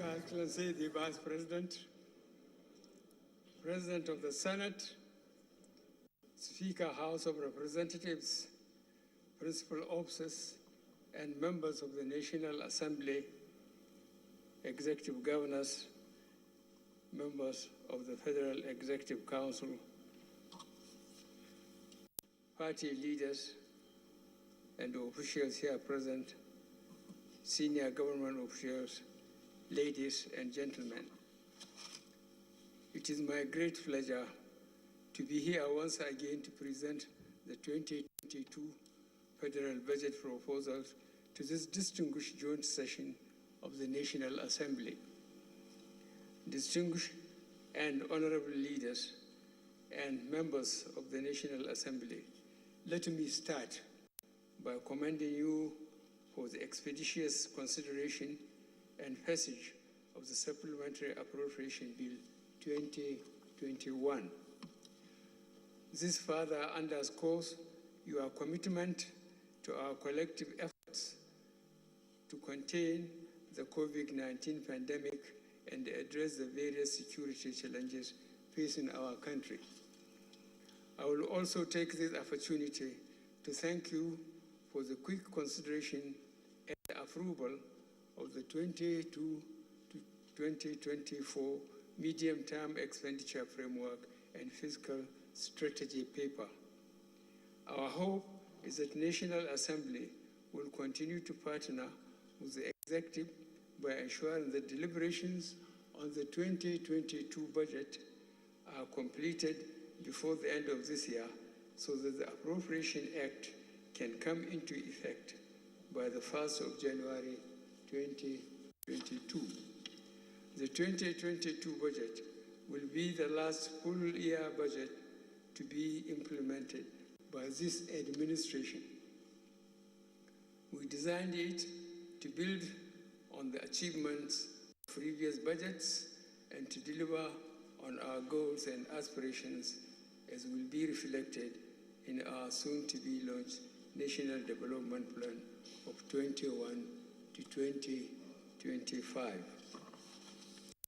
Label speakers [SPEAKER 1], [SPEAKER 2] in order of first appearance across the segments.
[SPEAKER 1] Her Excellency the Vice President, President of the Senate, Speaker, House of Representatives, Principal Officers, and members of the National Assembly, Executive Governors, members of the Federal Executive Council, party leaders, and officials here present, senior government officials, ladies and gentlemen. It is my great pleasure to be here once again to present the 2022 Federal Budget proposals to this distinguished joint session of the National Assembly. Distinguished and honorable leaders and members of the National Assembly, let me start by commending you for the expeditious consideration and passage of the Supplementary Appropriation Bill 2021. This further underscores your commitment to our collective efforts to contain the COVID-19 pandemic and address the various security challenges facing our country. I will also take this opportunity to thank you for the quick consideration and approval of the 2022 to 2024 Medium-Term Expenditure Framework and Fiscal Strategy paper. Our hope is that the National Assembly will continue to partner with the Executive by ensuring that deliberations on the 2022 budget are completed before the end of this year so that the Appropriation Act can come into effect by the 1st of January 2022. The 2022 budget will be the last full year budget to be implemented by this administration. We designed it to build on the achievements of previous budgets and to deliver on our goals and aspirations as will be reflected in our soon-to-be-launched National Development Plan of 21 to 2025.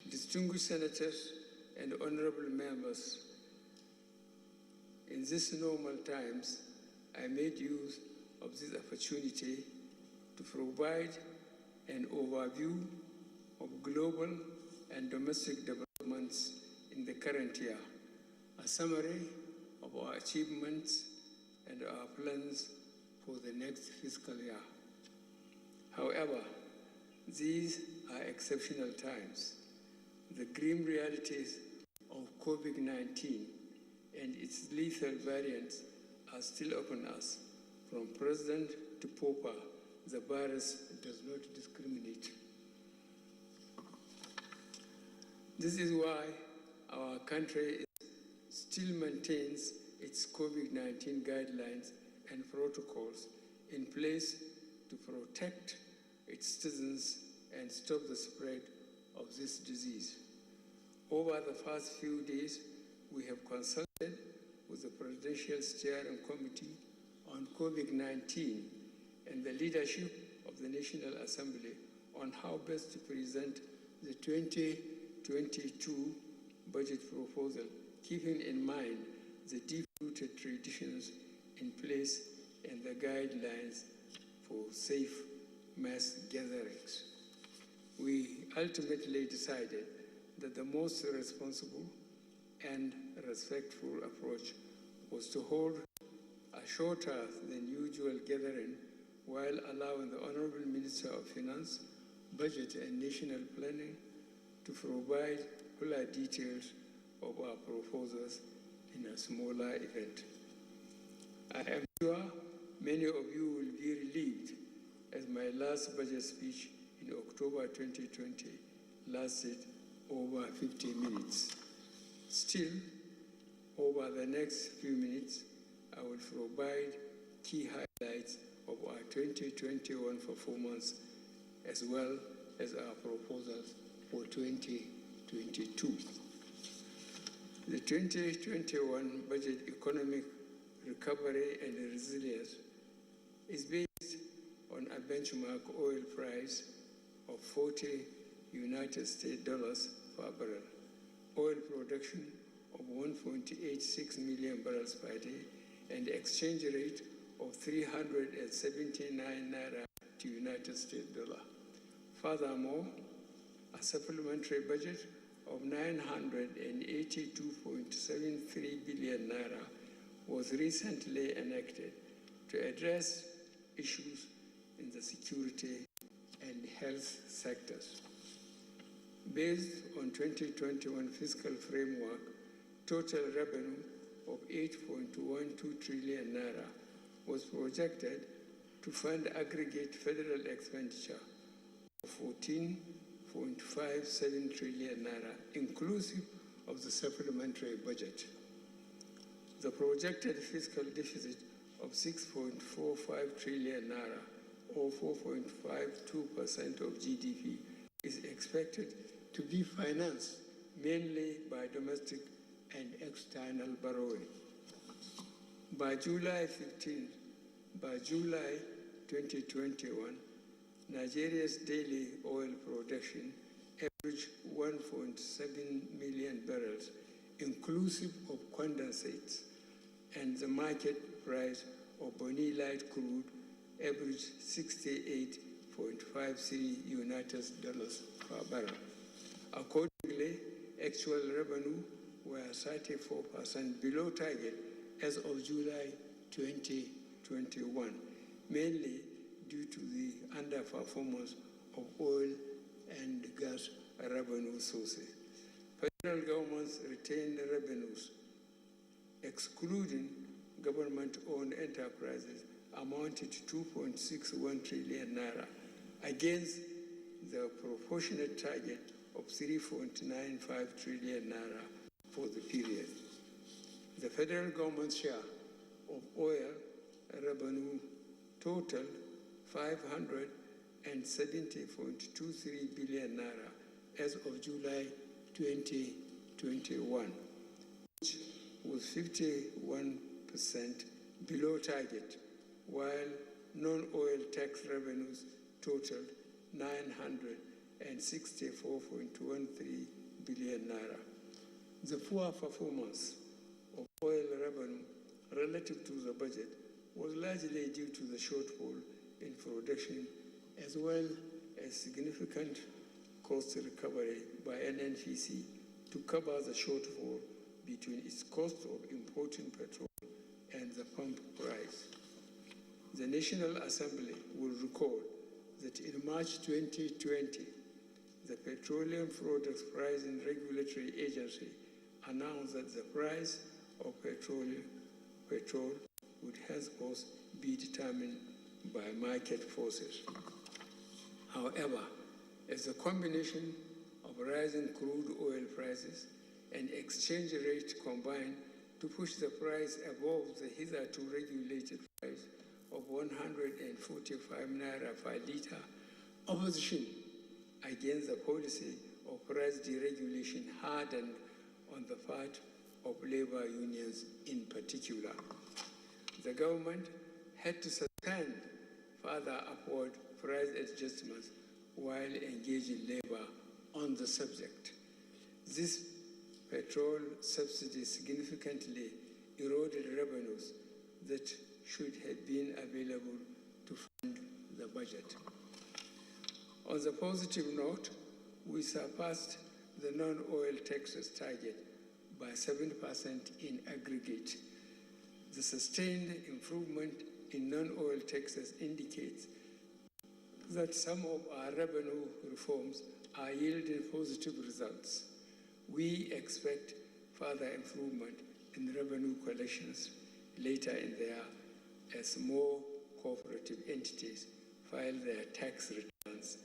[SPEAKER 1] Distinguished senators and honorable members, in these normal times, I made use of this opportunity to provide an overview of global and domestic developments in the current year, a summary of our achievements and our plans for the next fiscal year. However, these are exceptional times. The grim realities of COVID-19 and its lethal variants are still upon us. From president to pauper, the virus does not discriminate. This is why our country still maintains its COVID-19 guidelines and protocols in place to protect its citizens and stop the spread of this disease. Over the past few days, we have consulted with the Presidential Steering Committee on COVID-19 and the leadership of the National Assembly on how best to present the 2022 budget proposal, keeping in mind the deep-rooted traditions in place and the guidelines for safe mass gatherings. We ultimately decided that the most responsible and respectful approach was to hold a shorter than usual gathering while allowing the Honorable Minister of Finance, Budget and National Planning to provide fuller details of our proposals in a smaller event. I am sure many of you will be relieved as my last budget speech in October 2020 lasted over 50 minutes. Still, over the next few minutes, I will provide key highlights of our 2021 performance as well as our proposals for 2022. The 2021 budget economic recovery and resilience is based on a benchmark oil price of $40 United States dollars per barrel, oil production of 1.86 million barrels per day, and exchange rate of 379 naira to United States dollar. Furthermore, a supplementary budget of 982.73 billion naira was recently enacted to address issues in the security and health sectors. Based on 2021 fiscal framework, total revenue of 8.12 trillion naira was projected to fund aggregate federal expenditure of 14.57 trillion naira, inclusive of the supplementary budget. The projected fiscal deficit of 6.45 trillion naira, or 4.52% of GDP, is expected to be financed mainly by domestic and external borrowing. By July 2021, Nigeria's daily oil production averaged 1.7 million barrels, inclusive of condensates, and the market price of Bonny Light crude averaged $68.53 United dollars per barrel. Accordingly, actual revenue were 34% below target as of July 2021, mainly due to the underperformance of oil and gas revenue sources. Federal government's retained revenues, excluding government-owned enterprises, amounted to 2.61 trillion naira against the proportionate target of 3.95 trillion naira for the period. The federal government's share of oil revenue totaled 570.23 billion naira as of July 2021, which was 51% below target, while non-oil tax revenues totaled 964.13 billion naira. The poor performance of oil revenue relative to the budget was largely due to the shortfall in production, as well as significant cost recovery by NNPC to cover the shortfall between its cost of importing petrol and the pump price. The National Assembly will recall that in March 2020, the Petroleum Products Pricing Regulatory Agency announced that the price of petrol would henceforth be determined by market forces. However, as the combination of rising crude oil prices and exchange rate combined to push the price above the hitherto regulated price of 145 naira per litre, opposition against the policy of price deregulation hardened on the part of labor unions in particular. The government had to suspend further upward price adjustments while engaging labor on the subject. This petrol subsidy significantly eroded revenues that should have been available to fund the budget. On the positive note, we surpassed the non-oil taxes target by 7% in aggregate. The sustained improvement in non-oil taxes indicates that some of our revenue reforms are yielding positive results. We expect further improvement in revenue collections later in the year as more cooperative entities file their tax returns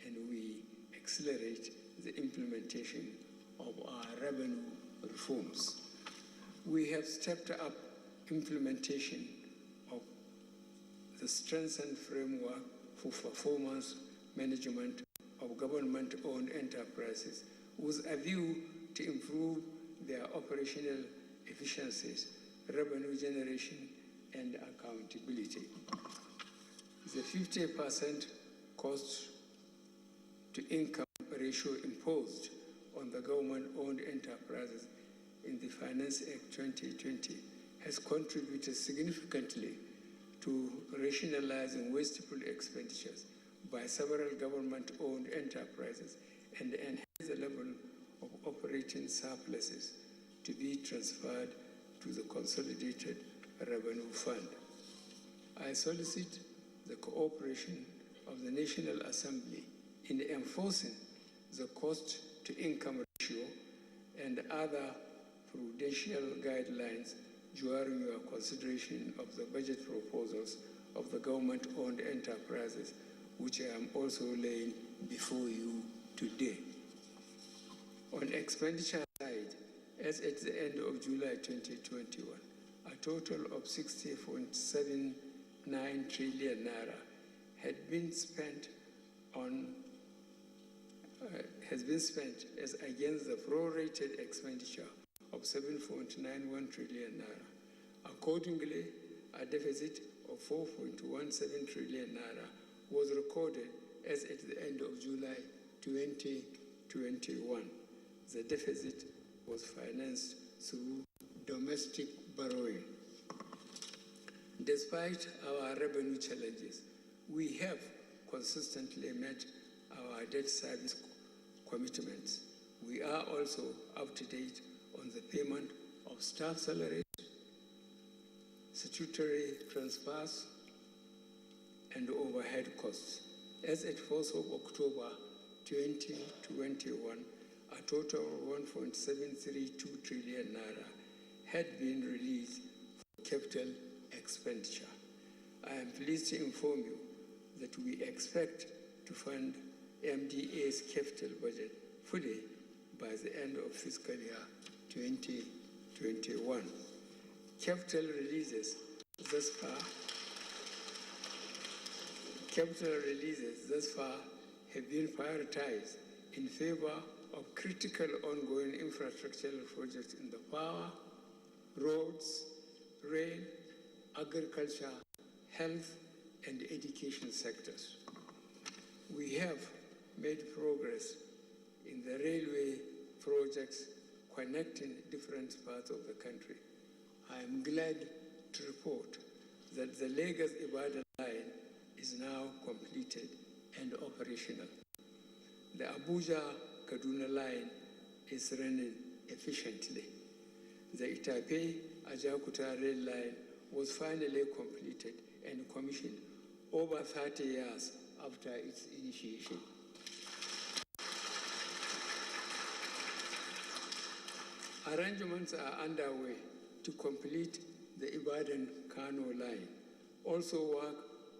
[SPEAKER 1] and we accelerate the implementation of our revenue reforms. We have stepped up implementation of the strengthened framework for performance management of government-owned enterprises with a view to improve their operational efficiencies, revenue generation, and accountability. The 50% cost to income ratio imposed on the government-owned enterprises in the Finance Act 2020 has contributed significantly to rationalizing wasteful expenditures by several government-owned enterprises and enhance the level of operating surpluses to be transferred to the Consolidated Revenue Fund. I solicit the cooperation of the National Assembly in enforcing the cost-to-income ratio and other prudential guidelines during your consideration of the budget proposals of the government-owned enterprises, which I am also laying before you today. On expenditure side, as at the end of July 2021, a total of 60.79 trillion naira has been spent as against the prorated expenditure of 7.91 trillion naira. Accordingly, a deficit of 4.17 trillion naira was recorded as at the end of July 2021. The deficit was financed through domestic borrowing. Despite our revenue challenges, we have consistently met our debt service commitments. We are also up to date on the payment of staff salaries, statutory transfers, and overhead costs. As at 4th of October 2021, a total of 1.732 trillion naira had been released for capital expenditure. I am pleased to inform you that we expect to fund MDA's capital budget fully by the end of fiscal year 2021. Capital releases thus far have been prioritized in favor of critical ongoing infrastructural projects in the power, roads, rail, agriculture, health, and education sectors. We have made progress in the railway projects connecting different parts of the country. I am glad to report that the Lagos-Ibadan line is now completed and operational. The Abuja-Kaduna line is running efficiently. The Itape-Ajakuta rail line was finally completed and commissioned over 30 years after its initiation. Arrangements are underway to complete the Ibadan-Kano line. Also, work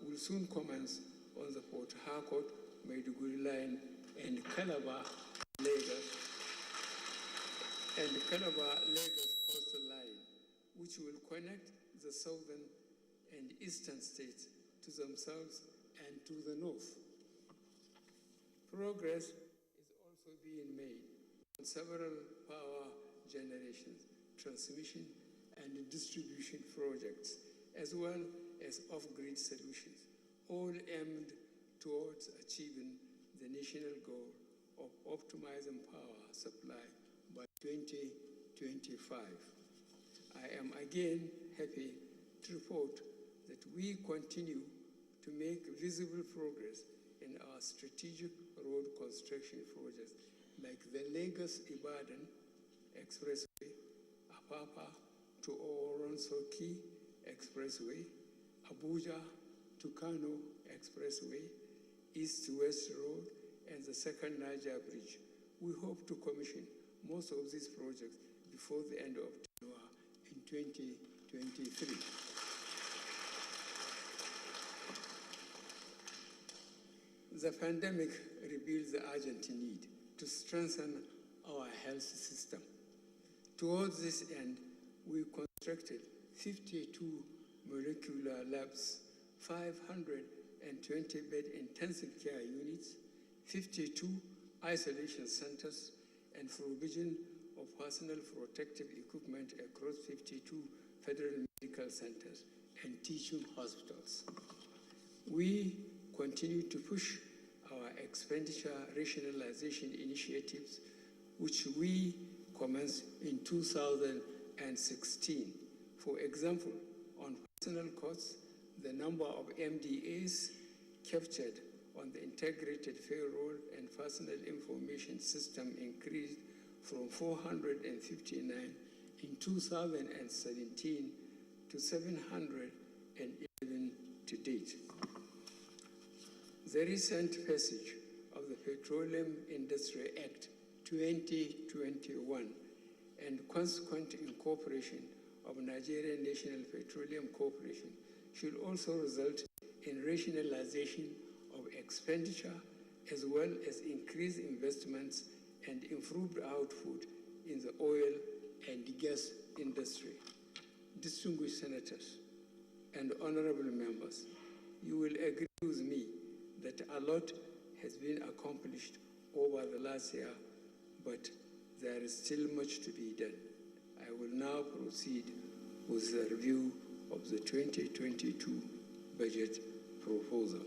[SPEAKER 1] will soon commence on the Port Harcourt-Maiduguri line and Calabar-Lagos coastal line, which will connect the southern and eastern states to themselves and to the north. Progress is also being made on several power generations, transmission, and distribution projects, as well as off-grid solutions, all aimed towards achieving the national goal of optimizing power supply by 2025. I am again happy to report that we continue to make visible progress in our strategic road construction projects like the Lagos-Ibadan Expressway, Apapa to Oronsoki Expressway, Abuja to Kano Expressway, East-West Road, and the second Niger Bridge. We hope to commission most of these projects before the end of tenure in 2023. The pandemic reveals the urgent need to strengthen our health system. Towards this end, we constructed 52 molecular labs, 520-bed intensive care units, 52 isolation centers, and provision of personal protective equipment across 52 federal medical centers and teaching hospitals. We continue to push our expenditure rationalization initiatives, which we commenced in 2016. For example, on personnel costs, the number of MDAs captured on the integrated payroll and personal information system increased from 459 in 2017 to 711 to date. The recent passage of the Petroleum Industry Act 2021 and consequent incorporation of Nigerian National Petroleum Corporation should also result in rationalization of expenditure as well as increased investments and improved output in the oil and gas industry. Distinguished senators and honorable members, you will agree with me that a lot has been accomplished over the last year, but there is still much to be done. I will now proceed with the review of the 2022 budget proposal.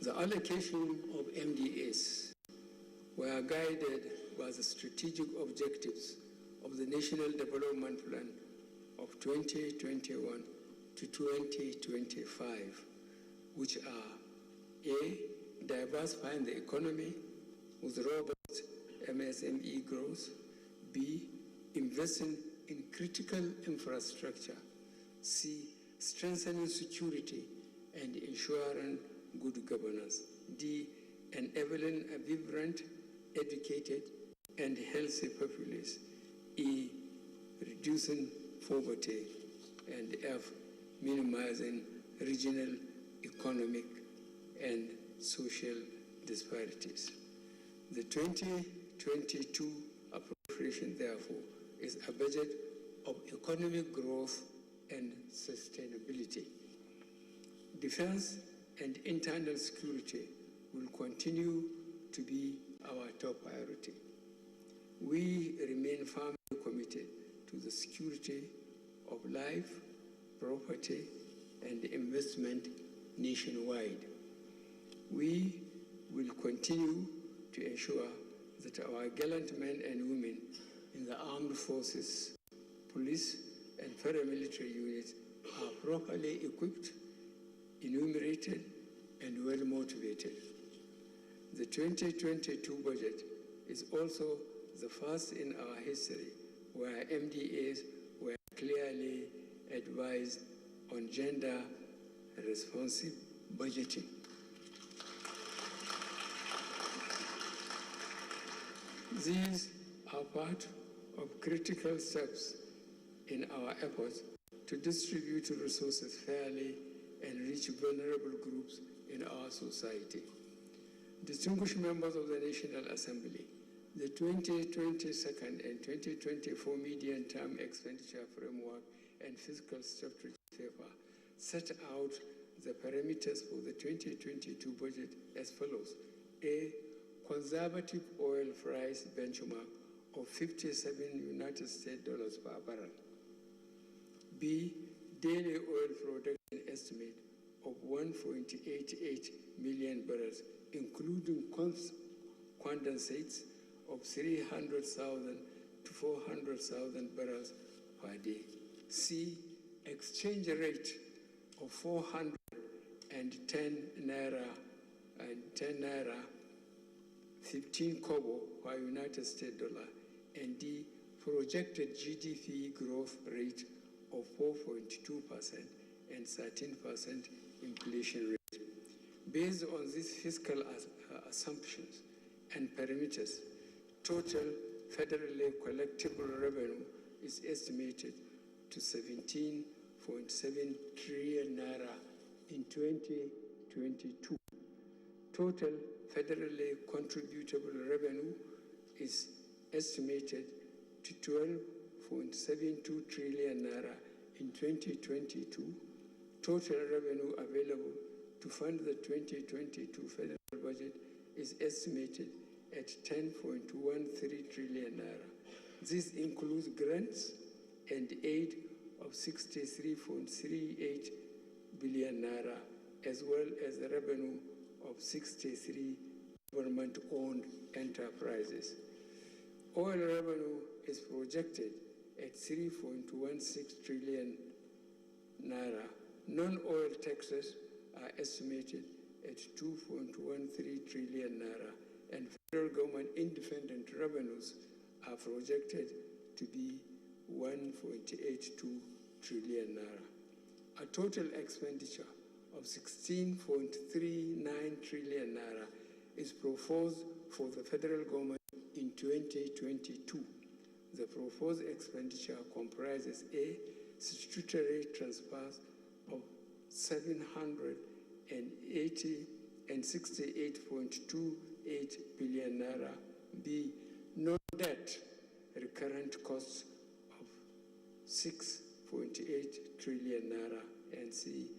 [SPEAKER 1] The allocation of MDAs were guided by the strategic objectives of the National Development Plan of 2021 to 2025, which are A, diversifying the economy with robust MSME growth, B, investing in critical infrastructure, C, strengthening security and ensuring good governance, D, enabling a vibrant, educated, and healthy populace, E, reducing poverty, and F, minimizing regional, economic, and social disparities. The 2022 appropriation, therefore, is a budget of economic growth and sustainability. Defense and internal security will continue to be our top priority. We remain firmly committed to the security of life, property, and investment nationwide. We will continue to ensure that our gallant men and women in the armed forces, police, and paramilitary units are properly equipped, enumerated, and well motivated. The 2022 budget is also the first in our history where MDAs were clearly advised on gender-responsive budgeting. These are part of critical steps in our efforts to distribute resources fairly and reach vulnerable groups in our society. Distinguished members of the National Assembly, the 2022 and 2024 medium-term expenditure framework and fiscal structure paper set out the parameters for the 2022 budget as follows. A, conservative oil price benchmark of $57 per barrel. B, daily oil production estimate of 1.88 million barrels, including condensates of 300,000 to 400,000 barrels per day. C, exchange rate of 410 naira and 10 naira, 15 kobo per United States dollar, and D, projected GDP growth rate of 4.2% and 13% inflation rate. Based on these fiscal assumptions and parameters, total federally collectible revenue is estimated to 17.7 trillion naira in 2022. Total federally contributable revenue is estimated to 12.72 trillion naira in 2022. Total revenue available to fund the 2022 federal budget is estimated at 10.13 trillion naira. This includes grants and aid of 63.38 billion naira, as well as the revenue of 63 government-owned enterprises. Oil revenue is projected at 3.16 trillion naira. Non-oil taxes are estimated at 2.13 trillion naira, and federal government independent revenues are projected to be 1.82 trillion naira. A total expenditure of 16.39 trillion naira is proposed for the federal government in 2022. The proposed expenditure comprises a statutory transfers of 768.28 billion naira, B, non-debt recurrent costs of 6.8 trillion naira, and C,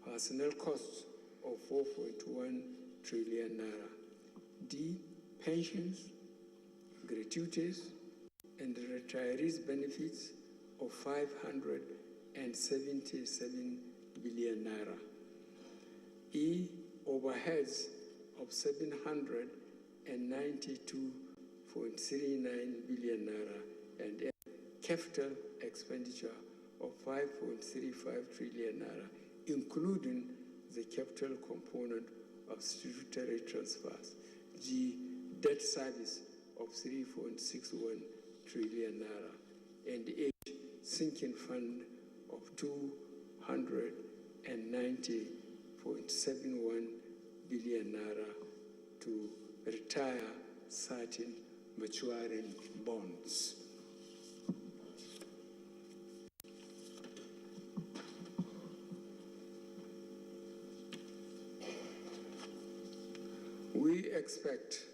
[SPEAKER 1] personnel costs of 4.1 trillion naira. D, pensions, gratuities, and retirees' benefits of 577 billion naira. E, overheads of 792.39 billion naira, and F, capital expenditure of 5.35 trillion naira, including the capital component of statutory transfers. G, debt service of 3.61 trillion naira, and H, sinking fund of 290.71 billion naira to retire certain maturing bonds. We expect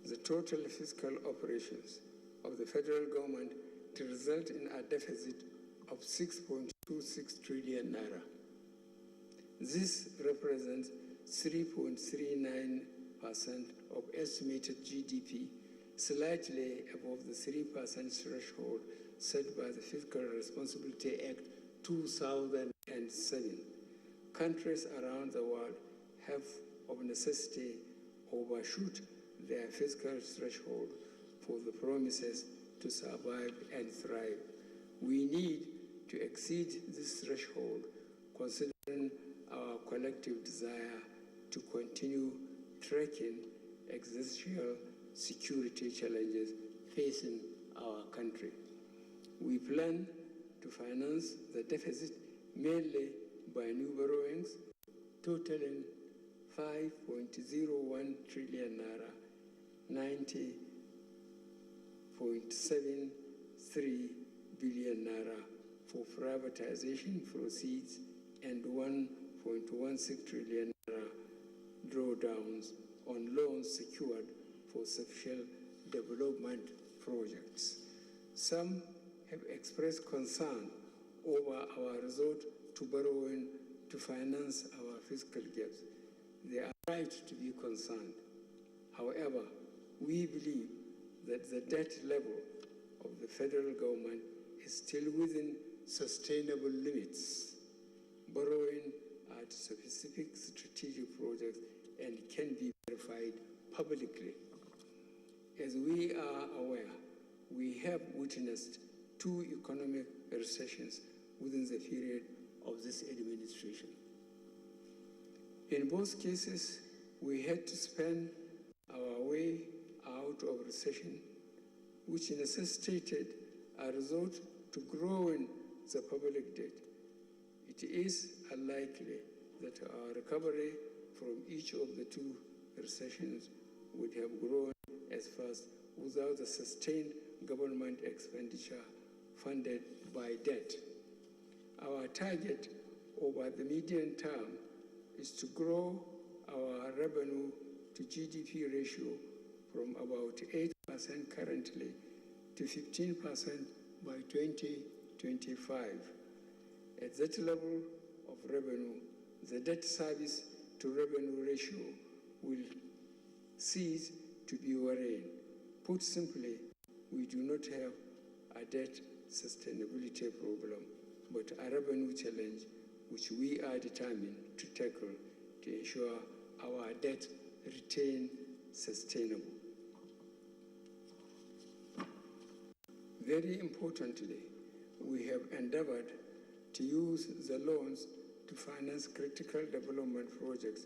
[SPEAKER 1] the total fiscal operations of the federal government to result in a deficit of 6.26 trillion naira. This represents 3.39% of estimated GDP, slightly above the 3% threshold set by the Fiscal Responsibility Act 2007. Countries around the world have, of necessity, overshoot their fiscal threshold for the promises to survive and thrive. We need to exceed this threshold, considering our collective desire to continue tracking existential security challenges facing our country. We plan to finance the deficit mainly by new borrowings, totaling 5.01 trillion naira, 90.73 billion naira for privatization proceeds, and 1.16 trillion naira drawdowns on loans secured for social development projects. Some have expressed concern over our resort to borrowing to finance our fiscal gaps. They are right to be concerned. However, we believe that the debt level of the federal government is still within sustainable limits. Borrowing at specific strategic projects and can be verified publicly. As we are aware, we have witnessed 2 economic recessions within the period of this administration. In both cases, we had to spend our way out of recession, which necessitated a resort to growing the public debt. It is unlikely that our recovery from each of the 2 recessions would have grown as fast without the sustained government expenditure funded by debt. Our target over the medium term is to grow our revenue to GDP ratio from about 8% currently to 15% by 2025. At that level of revenue, the debt service to revenue ratio will cease to to be worrying. Put simply, we do not have a debt sustainability problem, but a revenue challenge which we are determined to tackle to ensure our debt remain sustainable. Very importantly, we have endeavored to use the loans to finance critical development projects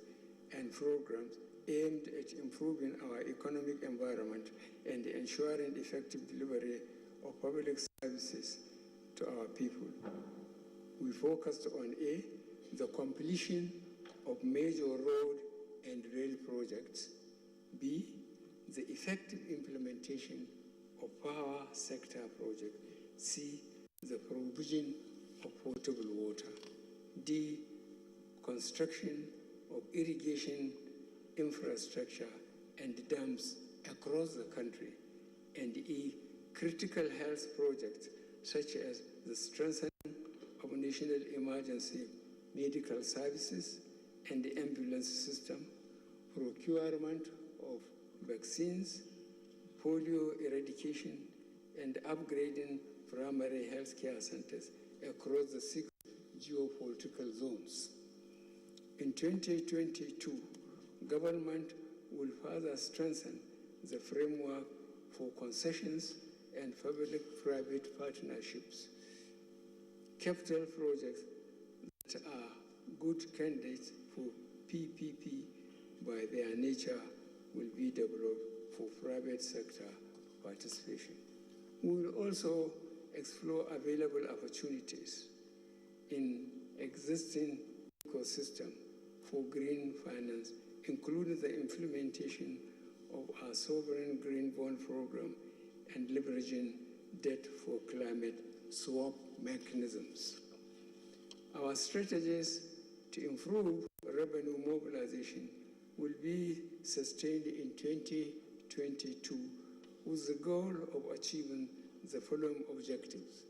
[SPEAKER 1] and programs aimed at improving our economic environment and ensuring effective delivery of public services to our people. We focused on A, the completion of major road and rail projects, B, the effective implementation of power sector projects, C, the provision of potable water, D, construction of irrigation infrastructure and dams across the country, and E, critical health projects such as the strengthening of national emergency medical services and the ambulance system, procurement of vaccines, polio eradication, and upgrading primary health care centers across the 6 geopolitical zones. In 2022, government will further strengthen the framework for concessions and public-private partnerships. Capital projects that are good candidates for PPP by their nature will be developed for private sector participation. We will also explore available opportunities in existing ecosystem for green finance, including the implementation of our sovereign green bond program and leveraging debt for climate swap mechanisms. Our strategies to improve revenue mobilization will be sustained in 2022 with the goal of achieving the following objectives.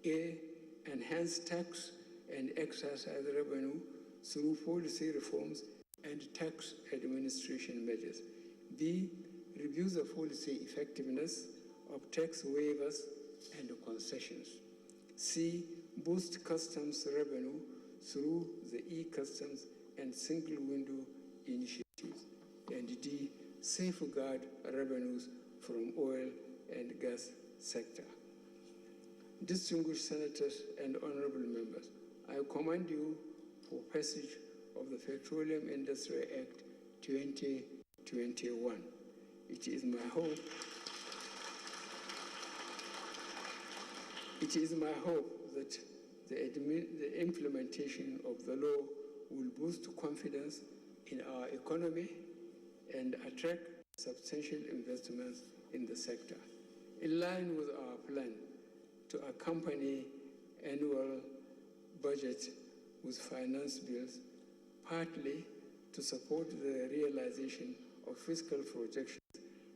[SPEAKER 1] A, enhance tax and excise revenue through policy reforms and tax administration measures. B, review the policy effectiveness of tax waivers and concessions. C, boost customs revenue through the e-customs and single window initiatives. And D, safeguard revenues from oil and gas sector. Distinguished senators and honorable members, I commend you for passage of the Petroleum Industry Act 2021. It is my hope that the implementation of the law will boost confidence in our economy and attract substantial investments in the sector. In line with our plan to accompany annual budget with finance bills, partly to support the realization of fiscal projections,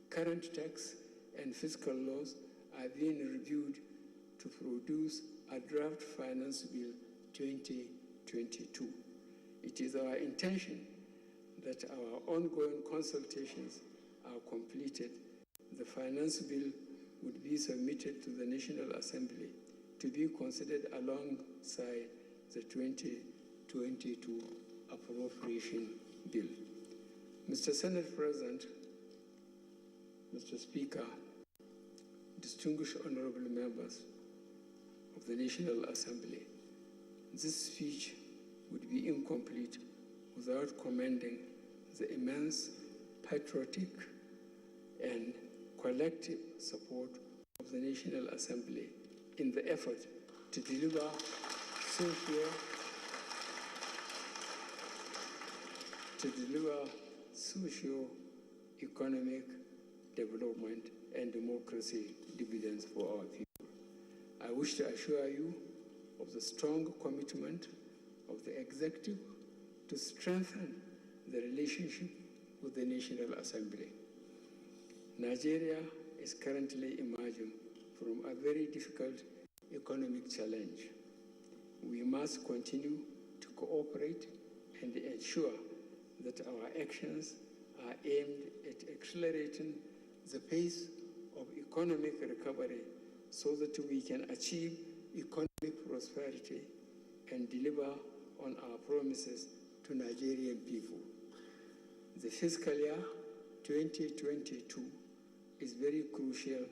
[SPEAKER 1] current tax and fiscal laws are being reviewed to produce a draft finance bill 2022. It is our intention that our ongoing consultations are completed. The finance bill would be submitted to the National Assembly to be considered alongside the 2022 Appropriation Bill. Mr. Senate President, Mr. Speaker, distinguished honorable members of the National Assembly, this speech would be incomplete without commending the immense patriotic and collective support of the National Assembly in the effort to deliver socio-economic development and democracy dividends for our people. I wish to assure you of the strong commitment of the executive to strengthen the relationship with the National Assembly. Nigeria is currently emerging from a very difficult economic challenge. We must continue to cooperate and ensure that our actions are aimed at accelerating the pace of economic recovery so that we can achieve economic prosperity and deliver on our promises to Nigerian people. The fiscal year 2022 is very crucial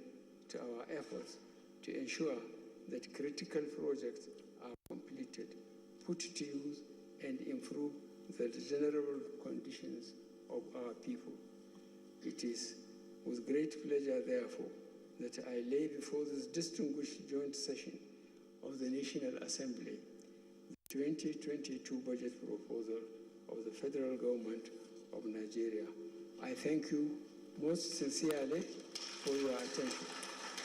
[SPEAKER 1] to our efforts to ensure that critical projects are completed, put to use, and improve the general conditions of our people. It is with great pleasure, therefore, that I lay before this distinguished joint session of the National Assembly the 2022 budget proposal of the federal government of Nigeria. I thank you most sincerely for your attention.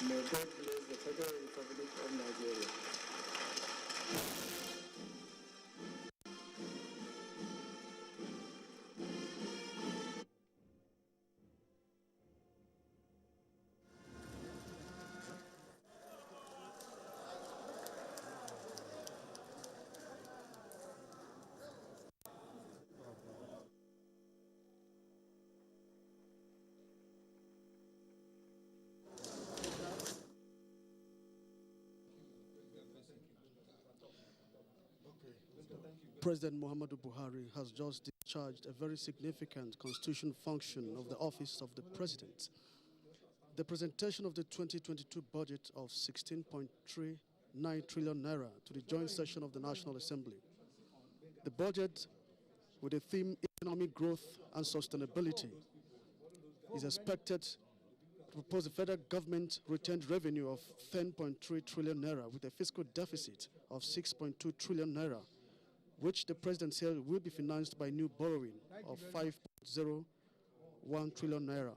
[SPEAKER 1] May God bless the Federal Republic of Nigeria.
[SPEAKER 2] President Muhammadu Buhari has just discharged a very significant constitutional function of the office of the president. The presentation of the 2022 budget of 16.39 trillion naira to the joint session of the National Assembly. The budget, with the theme economic growth and sustainability, is expected to propose the federal government retained revenue of 10.3 trillion naira with a fiscal deficit of 6.2 trillion naira, which the president said will be financed by new borrowing of 5.01 trillion naira.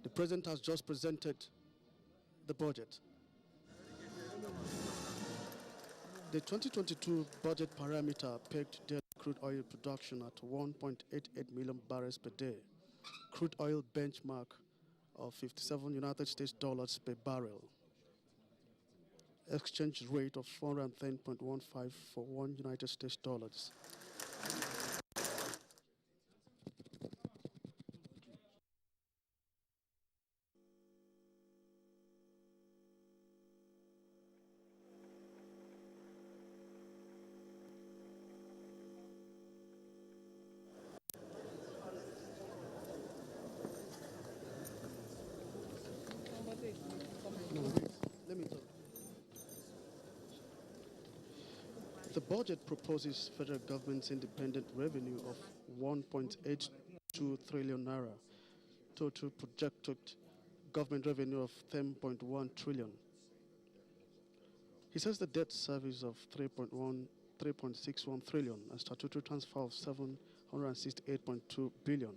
[SPEAKER 2] The president has just presented the budget. The 2022 budget parameter pegged daily crude oil production at 1.88 million barrels per day, crude oil benchmark of 57 United States dollars per barrel, exchange rate of 410.15 for 1 United States dollars. No, wait, let me talk. The budget proposes federal government's independent revenue of 1.82 trillion naira, total projected government revenue of 10.1 trillion. He says the debt service of 3.61 trillion and statutory transfer of 768.2 billion.